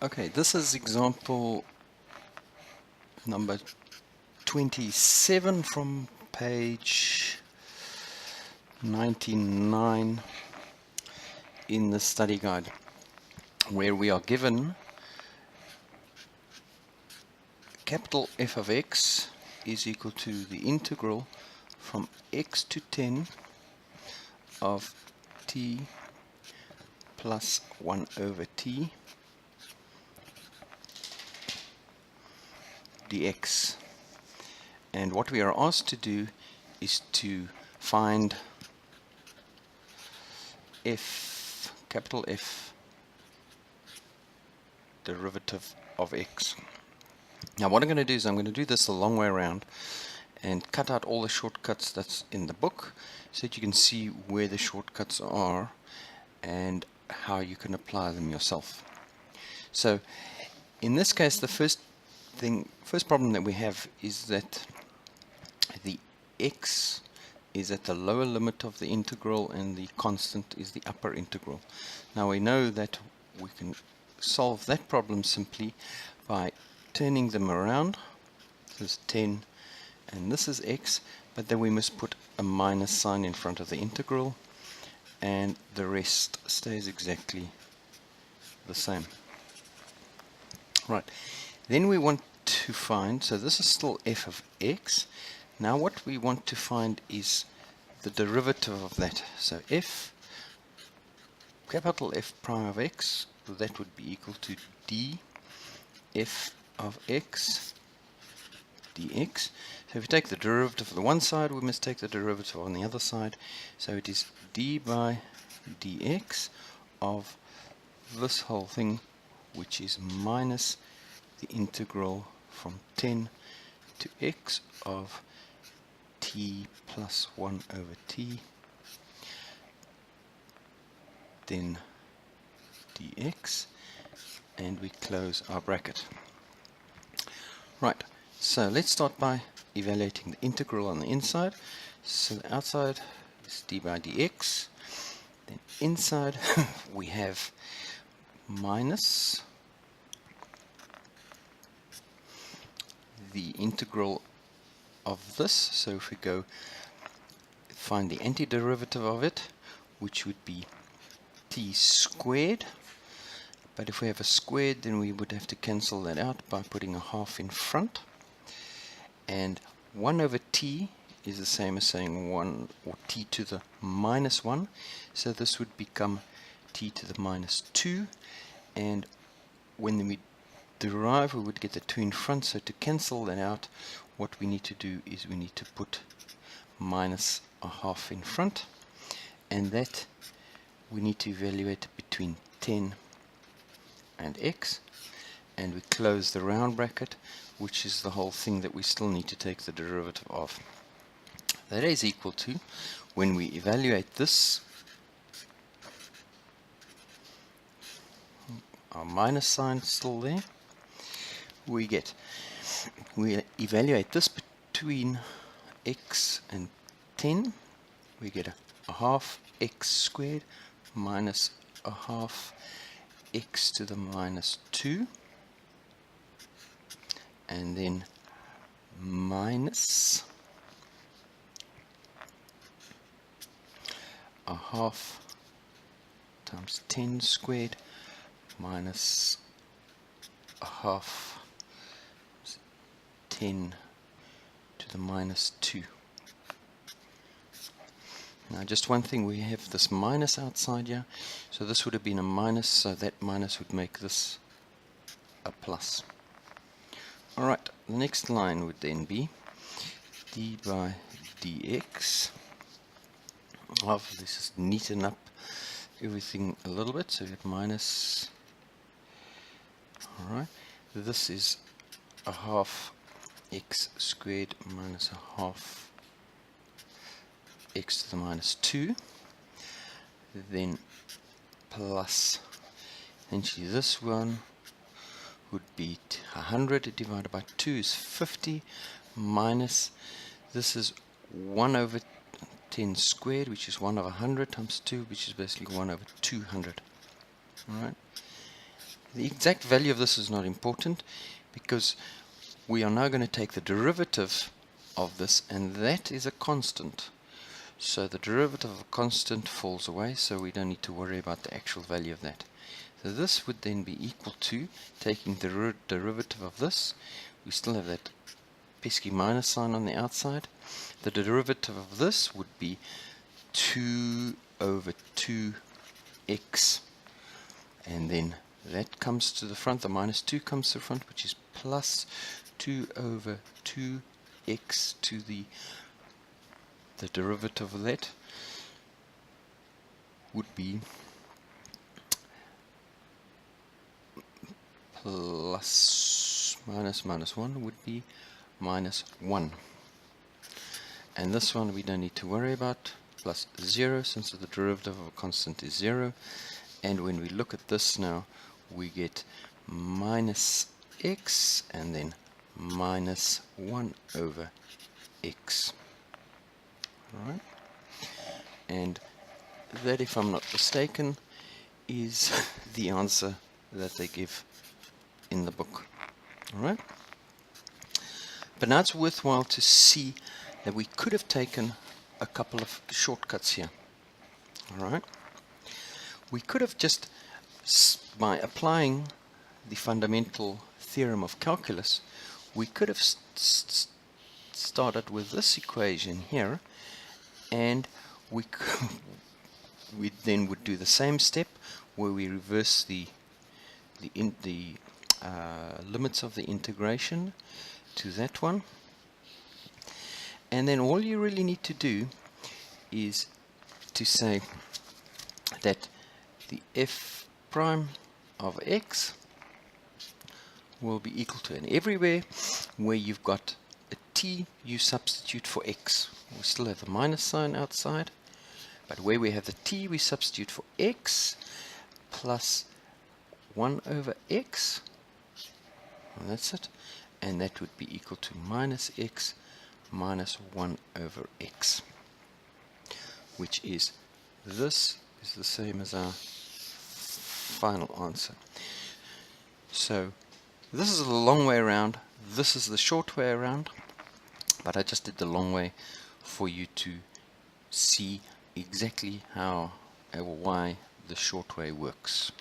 Okay, this is example number 27 from page 99 in the study guide, where we are given capital F of x is equal to the integral from x to 10 of t plus 1 over t dx. And what we are asked to do is to find f, capital F, derivative of x. Now what I'm going to do is I'm going to do this the long way around and cut out all the shortcuts that's in the book so that you can see where the shortcuts are and how you can apply them yourself. So in this case, the first problem that we have is that the x is at the lower limit of the integral and the constant is the upper integral. Now we know that we can solve that problem simply by turning them around. This is 10 and this is x, but then we must put a minus sign in front of the integral and the rest stays exactly the same. Right, then we want to find, so this is still f of x. Now what we want to find is the derivative of that. So f, capital F prime of x, that would be equal to d f of x dx. So if we take the derivative of the one side, we must take the derivative on the other side. So it is d by dx of this whole thing, which is minus the integral from 10 to x of t plus 1 over t, then dx, and we close our bracket. Right, so let's start by evaluating the integral on the inside. So the outside is d by dx, then inside we have minus the integral of this. So if we go find the antiderivative of it, which would be t squared, but if we have a squared, then we would have to cancel that out by putting a half in front, and 1 over t is the same as saying 1 or t to the minus 1, so this would become t to the minus 2, and when we derive we would get the 2 in front, so to cancel that out what we need to do is we need to put minus a half in front, and that we need to evaluate between 10 and x, and we close the round bracket, which is the whole thing that we still need to take the derivative of. That is equal to, when we evaluate this, our minus sign still there, we evaluate this between x and 10, we get a half x squared minus a half x to the minus 2, and then minus a half times 10 squared minus a half 10 to the minus 2. Now just one thing, we have this minus outside here, so this would have been a minus, so that minus would make this a plus. Alright, the next line would then be d by dx of, this is neaten up everything a little bit, so we have minus, alright, this is a half x squared minus a half x to the minus 2, then plus, essentially this one would be 100 divided by 2 is 50, minus, this is 1 over 10 squared, which is 1 over 100 times 2, which is basically 1 over 200. Alright, The exact value of this is not important because we are now going to take the derivative of this, and that is a constant. So the derivative of a constant falls away, so we don't need to worry about the actual value of that. So this would then be equal to, taking the derivative of this, we still have that pesky minus sign on the outside. The derivative of this would be 2 over 2x, and then that comes to the front, the minus 2 comes to the front, which is plus 2 over 2x to the derivative of that would be plus minus 1 would be minus 1. And this one we don't need to worry about, plus 0, since the derivative of a constant is 0. And when we look at this now, we get minus x and then minus 1 over x. Alright? And that, if I'm not mistaken, is the answer that they give in the book. Alright? But now it's worthwhile to see that we could have taken a couple of shortcuts here. Alright? We could have just, by applying the fundamental theorem of calculus, we could have started with this equation here, and we then would do the same step where we reverse the limits of the integration to that one, and then all you really need to do is to say that the f prime of x will be equal to, and everywhere where you've got a t, you substitute for x. We still have the minus sign outside, but where we have the t, we substitute for x plus 1 over x, and that's it, and that would be equal to minus x minus 1 over x, which is, this is the same as our final answer. So this is the long way around, this is the short way around, but I just did the long way for you to see exactly how or why the short way works.